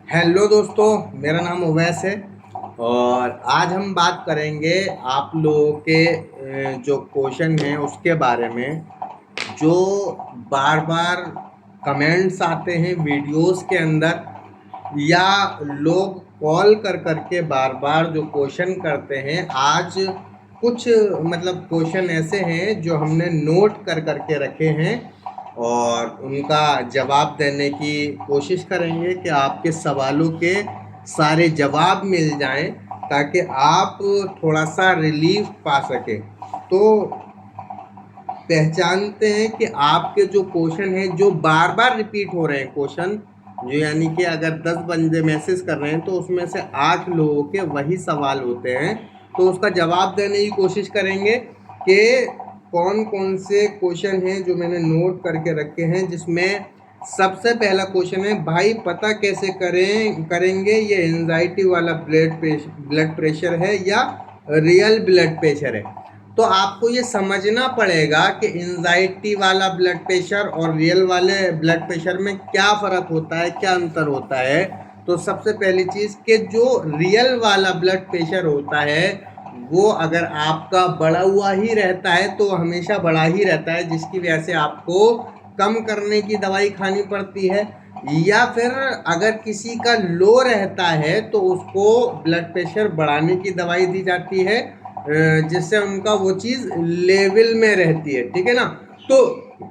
Hello दोस्तों, मेरा नाम उवैस है। और आज हम बात करेंगे आप लोगों के जो क्वेश्चन हैं उसके बारे में, जो बार बार कमेंट्स आते हैं वीडियोस के अंदर, या लोग कॉल कर करके बार बार जो क्वेश्चन करते हैं। आज कुछ क्वेश्चन ऐसे हैं जो हमने नोट कर करके रखे हैं और उनका जवाब देने की कोशिश करेंगे कि आपके सवालों के सारे जवाब मिल जाएं, ताकि आप थोड़ा सा रिलीफ पा सकें। तो पहचानते हैं कि आपके जो क्वेश्चन हैं जो बार बार रिपीट हो रहे हैं क्वेश्चन, जो यानी कि अगर 10 बंदे मैसेज कर रहे हैं तो उसमें से 8 लोगों के वही सवाल होते हैं। तो उसका जवाब देने की कोशिश करेंगे कि कौन कौन से क्वेश्चन हैं जो मैंने नोट करके रखे हैं। जिसमें सबसे पहला क्वेश्चन है, भाई पता कैसे करेंगे ये एंजाइटी वाला ब्लड प्रेशर है या रियल ब्लड प्रेशर है। तो आपको ये समझना पड़ेगा कि एंजाइटी वाला ब्लड प्रेशर और रियल वाले ब्लड प्रेशर में क्या फ़र्क होता है, क्या अंतर होता है। तो सबसे पहली चीज़ कि जो रियल वाला ब्लड प्रेशर होता है वो अगर आपका बढ़ा हुआ ही रहता है तो हमेशा बढ़ा ही रहता है, जिसकी वजह से आपको कम करने की दवाई खानी पड़ती है। या फिर अगर किसी का लो रहता है तो उसको ब्लड प्रेशर बढ़ाने की दवाई दी जाती है, जिससे उनका वो चीज़ लेवल में रहती है। ठीक है ना। तो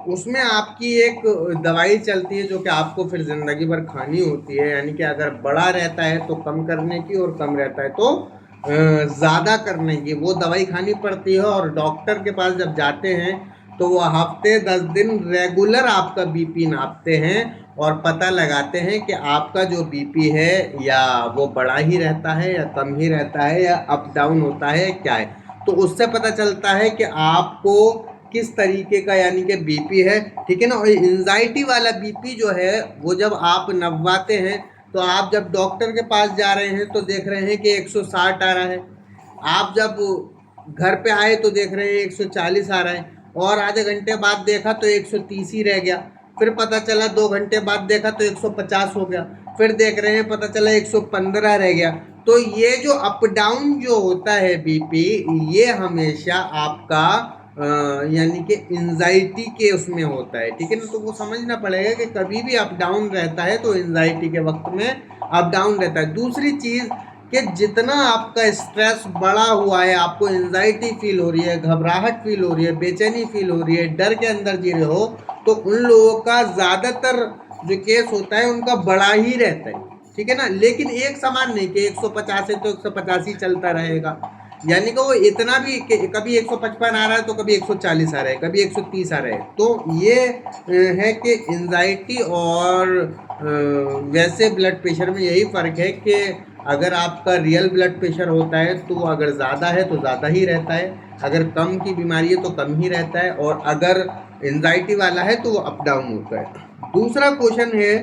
उसमें आपकी एक दवाई चलती है जो कि आपको फिर ज़िंदगी भर खानी होती है। यानी कि अगर बड़ा रहता है तो कम करने की, और कम रहता है तो ज़्यादा करने की वो दवाई खानी पड़ती है। और डॉक्टर के पास जब जाते हैं तो वो हफ्ते 10 दिन रेगुलर आपका बीपी नापते हैं और पता लगाते हैं कि आपका जो बीपी है या वो बढ़ा ही रहता है या कम ही रहता है या अप डाउन होता है, क्या है। तो उससे पता चलता है कि आपको किस तरीके का यानी कि बीपी है। ठीक है ना। और एंजाइटी वाला बीपी जो है वो जब आप नपवाते हैं तो आप जब डॉक्टर के पास जा रहे हैं तो देख रहे हैं कि 160 आ रहा है। आप जब घर पे आए तो देख रहे हैं 140 आ रहा है, और आधे घंटे बाद देखा तो 130 ही रह गया। फिर पता चला 2 घंटे बाद देखा तो 150 हो गया। फिर देख रहे हैं, पता चला 115 रह गया। तो ये जो अप डाउन जो होता है बीपी, ये हमेशा आपका यानी कि एंजाइटी के उसमें होता है। ठीक है ना। तो वो समझना पड़ेगा कि कभी भी अप डाउन रहता है तो एंजाइटी के वक्त में अप डाउन रहता है। दूसरी चीज़ कि जितना आपका स्ट्रेस बढ़ा हुआ है, आपको एंजाइटी फील हो रही है, घबराहट फील हो रही है, बेचैनी फील हो रही है, डर के अंदर जी रहे हो, तो उन लोगों का ज़्यादातर जो केस होता है उनका बड़ा ही रहता है। ठीक है ना। लेकिन एक समान नहीं कि 150 है तो 150 ही चलता रहेगा। यानी कि वो इतना भी कि कभी 155 आ रहा है तो कभी 140 आ रहा है, कभी 130 आ रहा है। तो ये है कि एंजाइटी और वैसे ब्लड प्रेशर में यही फ़र्क है कि अगर आपका रियल ब्लड प्रेशर होता है तो अगर ज़्यादा है तो ज़्यादा ही रहता है, अगर कम की बीमारी है तो कम ही रहता है, और अगर एंजाइटी वाला है तो वो अप डाउन होता है। दूसरा क्वेश्चन है,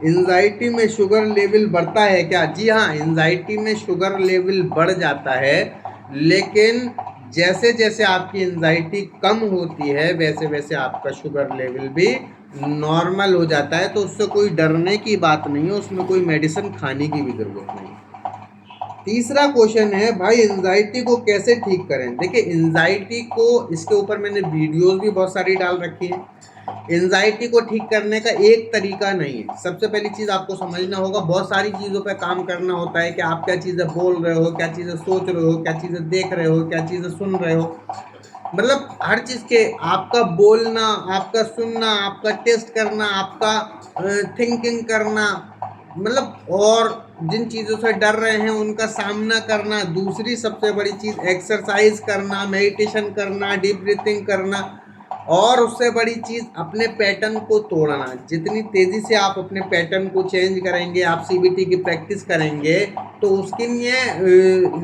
एंजाइटी में शुगर लेवल बढ़ता है क्या। जी हाँ, एंजाइटी में शुगर लेवल बढ़ जाता है, लेकिन जैसे जैसे आपकी एंजाइटी कम होती है वैसे वैसे आपका शुगर लेवल भी नॉर्मल हो जाता है। तो उससे कोई डरने की बात नहीं है, उसमें कोई मेडिसिन खाने की भी ज़रूरत नहीं। तीसरा क्वेश्चन है, भाई एंजाइटी को कैसे ठीक करें। देखिए, एंजाइटी को, इसके ऊपर मैंने वीडियोस भी बहुत सारी डाल रखी हैं। एंजाइटी को ठीक करने का एक तरीका नहीं है। सबसे पहली चीज़ आपको समझना होगा, बहुत सारी चीज़ों पर काम करना होता है कि आप क्या चीज़ें बोल रहे हो, क्या चीज़ें सोच रहे हो, क्या चीज़ें देख रहे हो, क्या चीज़ें सुन रहे हो। हर चीज़ के आपका बोलना, आपका सुनना, आपका टेस्ट करना, आपका थिंकिंग करना, और जिन चीज़ों से डर रहे हैं उनका सामना करना। दूसरी सबसे बड़ी चीज़ एक्सरसाइज करना, मेडिटेशन करना, डीप ब्रीथिंग करना। और उससे बड़ी चीज़ अपने पैटर्न को तोड़ना। जितनी तेज़ी से आप अपने पैटर्न को चेंज करेंगे, आप सीबीटी की प्रैक्टिस करेंगे, तो उसके लिए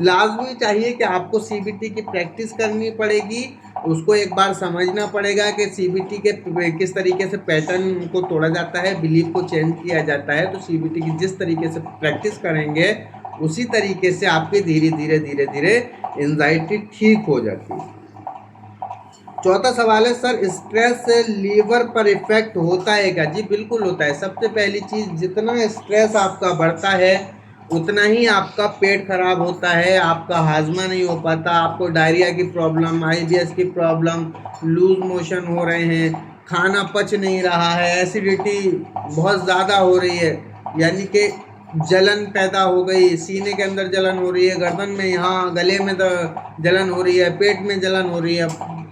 लाजमी चाहिए कि आपको सीबीटी की प्रैक्टिस करनी पड़ेगी। उसको एक बार समझना पड़ेगा कि सीबीटी के किस तरीके से पैटर्न को तोड़ा जाता है, बिलीफ को चेंज किया जाता है। तो सीबीटी की जिस तरीके से प्रैक्टिस करेंगे उसी तरीके से आपकी धीरे धीरे धीरे धीरे एंजाइटी ठीक हो जाती है। चौथा सवाल है सर, स्ट्रेस से लीवर पर इफेक्ट होता है क्या? जी बिल्कुल होता है। सबसे पहली चीज़, जितना स्ट्रेस आपका बढ़ता है उतना ही आपका पेट खराब होता है, आपका हाजमा नहीं हो पाता, आपको डायरिया की प्रॉब्लम, IBS की प्रॉब्लम, लूज मोशन हो रहे हैं, खाना पच नहीं रहा है, एसिडिटी बहुत ज़्यादा हो रही है, यानी कि जलन पैदा हो गई, सीने के अंदर जलन हो रही है, गर्दन में, यहाँ गले में जलन हो रही है, पेट में जलन हो रही है,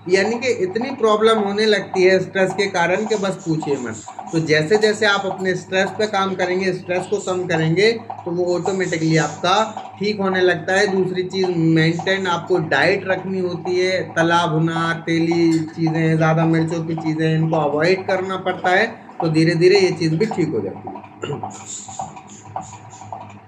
यानी कि इतनी प्रॉब्लम होने लगती है स्ट्रेस के कारण कि बस पूछिए मत। तो जैसे जैसे आप अपने स्ट्रेस पे काम करेंगे, स्ट्रेस को कम करेंगे, तो वो ऑटोमेटिकली आपका ठीक होने लगता है। दूसरी चीज़, मेंटेन आपको डाइट रखनी होती है, तला भुना तेली चीज़ें, ज़्यादा मिर्चों की चीज़ें, इनको अवॉइड करना पड़ता है, तो धीरे धीरे ये चीज़ भी ठीक हो जाती है।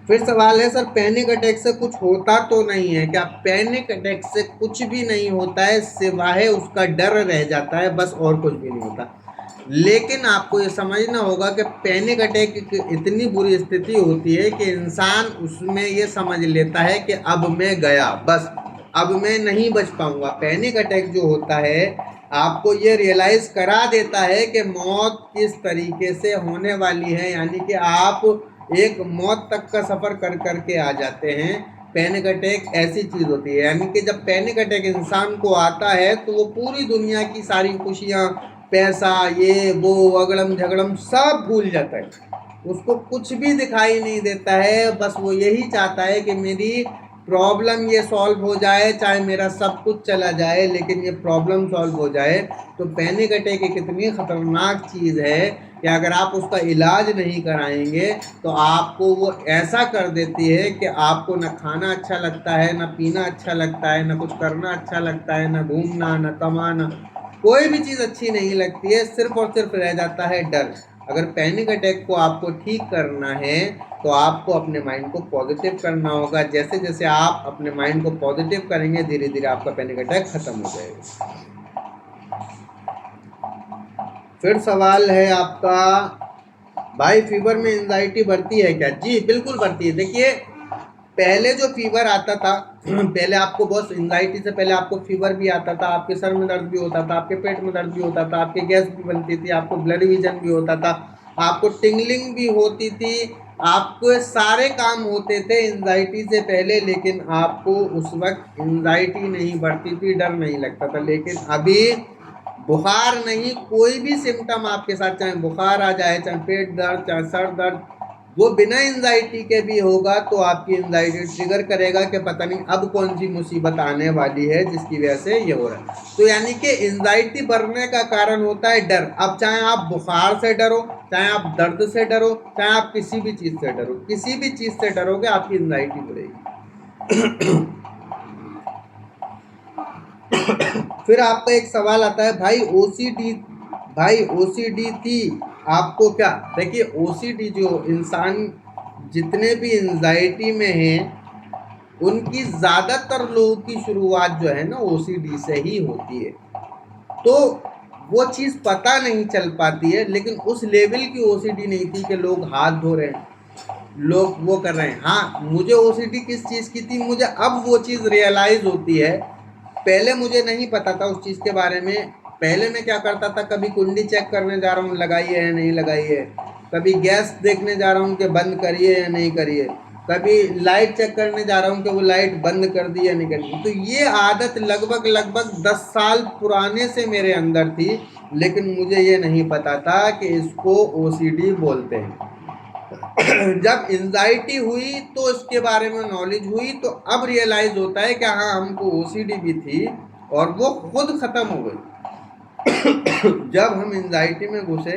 फिर सवाल है सर, पैनिक अटैक से कुछ होता तो नहीं है क्या? पैनिक अटैक से कुछ भी नहीं होता है, सिवाय उसका डर रह जाता है, बस और कुछ भी नहीं होता। लेकिन आपको ये समझना होगा कि पैनिक अटैक एक इतनी बुरी स्थिति होती है कि इंसान उसमें ये समझ लेता है कि अब मैं गया, बस अब मैं नहीं बच पाऊंगा। पैनिक अटैक जो होता है आपको ये रियलाइज करा देता है कि मौत किस तरीके से होने वाली है, यानी कि आप एक मौत तक का सफ़र कर करके आ जाते हैं। पैनिक अटैक ऐसी चीज़ होती है, यानी कि जब पैनिक अटैक इंसान को आता है तो वो पूरी दुनिया की सारी खुशियाँ, पैसा, ये वो, अगड़म झगड़म सब भूल जाता है, उसको कुछ भी दिखाई नहीं देता है। बस वो यही चाहता है कि मेरी प्रॉब्लम ये सॉल्व हो जाए, चाहे मेरा सब कुछ चला जाए, लेकिन ये प्रॉब्लम सॉल्व हो जाए। तो पैनिक अटैक एक इतनी ख़तरनाक चीज़ है कि अगर आप उसका इलाज नहीं कराएंगे तो आपको वो ऐसा कर देती है कि आपको ना खाना अच्छा लगता है, ना पीना अच्छा लगता है, ना कुछ करना अच्छा लगता है, ना घूमना, ना कमाना, कोई भी चीज़ अच्छी नहीं लगती है, सिर्फ और सिर्फ रह जाता है डर। अगर पैनिक अटैक को आपको ठीक करना है तो आपको अपने माइंड को पॉजिटिव करना होगा। जैसे जैसे आप अपने माइंड को पॉजिटिव करेंगे, धीरे धीरे आपका पैनिक अटैक खत्म हो जाएगा। फिर सवाल है आपका, भाई फीवर में एंजाइटी बढ़ती है क्या? जी बिल्कुल बढ़ती है। देखिए, पहले जो फीवर आता था पहले आपको बहुत एंजाइटी से पहले आपको फीवर भी आता था, आपके सर में दर्द भी होता था, आपके पेट में दर्द भी होता था, आपके गैस भी बनती थी, आपको ब्लड विजन भी होता था, आपको टिंगलिंग भी होती थी, आपको सारे काम होते थे एंजाइटी से पहले, लेकिन आपको उस वक्त एंजाइटी नहीं बढ़ती थी, डर नहीं लगता था। लेकिन अभी बुखार नहीं, कोई भी सिम्टम आपके साथ, चाहे बुखार आ जाए, चाहे पेट दर्द, चाहे सर दर्द, वो बिना एंजाइटी के भी होगा तो आपकी एंजाइटी ट्रिगर करेगा कि पता नहीं अब कौन सी मुसीबत आने वाली है जिसकी वजह से ये हो रहा है। तो यानी कि एंजाइटी बढ़ने का कारण होता है डर। अब चाहे आप बुखार से डरो, चाहे आप दर्द से डरो, चाहे आप किसी भी चीज़ से डरो, किसी भी चीज़ से डरोगे आपकी एंजाइटी बढ़ेगी। फिर आपका एक सवाल आता है, भाई ओसीडी थी आपको क्या? देखिए, ओसीडी जो इंसान, जितने भी एंजाइटी में हैं उनकी ज़्यादातर लोगों की शुरुआत जो है ना ओसीडी से ही होती है। तो वो चीज़ पता नहीं चल पाती है, लेकिन उस लेवल की ओसीडी नहीं थी कि लोग हाथ धो रहे हैं, लोग वो कर रहे हैं। हाँ, मुझे ओसीडी किस चीज़ की थी, मुझे अब वो चीज़ रियलाइज़ होती है। पहले मुझे नहीं पता था उस चीज़ के बारे में। पहले मैं क्या करता था, कभी कुंडी चेक करने जा रहा हूँ लगाई है या नहीं लगाई है, कभी गैस देखने जा रहा हूँ कि बंद करिए या नहीं करिए, कभी लाइट चेक करने जा रहा हूँ कि वो लाइट बंद कर दी या नहीं कर दी। तो ये आदत लगभग 10 साल पुराने से मेरे अंदर थी, लेकिन मुझे ये नहीं पता था कि इसको ओसीडी बोलते हैं। जब एंजाइटी हुई तो इसके बारे में नॉलेज हुई, तो अब रियलाइज होता है कि हाँ, हमको ओसीडी भी थी और वो खुद ख़त्म हो गई। जब हम एंजाइटी में घुसे,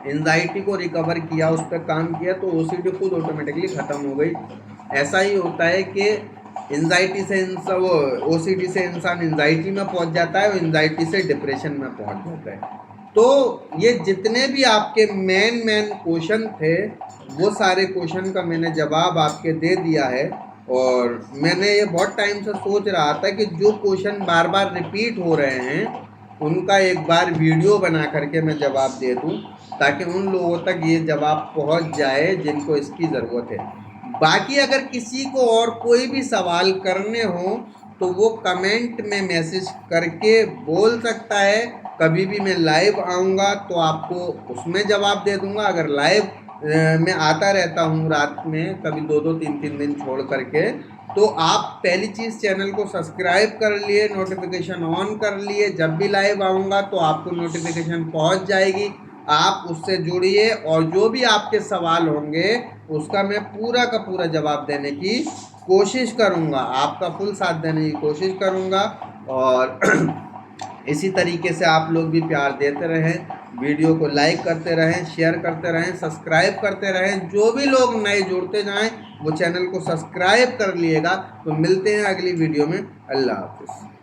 एंजाइटी को रिकवर किया, उस पर काम किया, तो ओसीडी खुद ऑटोमेटिकली ख़त्म हो गई। ऐसा ही होता है कि एंजाइटी से वो ओसीडी से इंसान एंजाइटी में पहुंच जाता है और एंजाइटी से डिप्रेशन में पहुंच जाता है। तो ये जितने भी आपके मेन क्वेश्चन थे, वो सारे क्वेश्चन का मैंने जवाब आपके दे दिया है। और मैंने ये बहुत टाइम से सोच रहा था कि जो क्वेश्चन बार बार रिपीट हो रहे हैं उनका एक बार वीडियो बना करके मैं जवाब दे दूं, ताकि उन लोगों तक ये जवाब पहुंच जाए जिनको इसकी ज़रूरत है। बाकी अगर किसी को और कोई भी सवाल करने हो तो वो कमेंट में मैसेज करके बोल सकता है। कभी भी मैं लाइव आऊँगा तो आपको उसमें जवाब दे दूँगा। अगर लाइव मैं आता रहता हूँ रात में, कभी 2-2 3-3 दिन छोड़ करके, तो आप पहली चीज़ चैनल को सब्सक्राइब कर लिए, नोटिफिकेशन ऑन कर लिए। जब भी लाइव आऊँगा तो आपको नोटिफिकेशन पहुँच जाएगी। आप उससे जुड़िए और जो भी आपके सवाल होंगे उसका मैं पूरा का पूरा जवाब देने की कोशिश करूँगा, आपका फुल साथ देने की कोशिश करूँगा। और इसी तरीके से आप लोग भी प्यार देते रहें, वीडियो को लाइक करते रहें, शेयर करते रहें, सब्सक्राइब करते रहें। जो भी लोग नए जुड़ते जाएं वो चैनल को सब्सक्राइब कर लिएगा। तो मिलते हैं अगली वीडियो में। अल्लाह हाफिज़।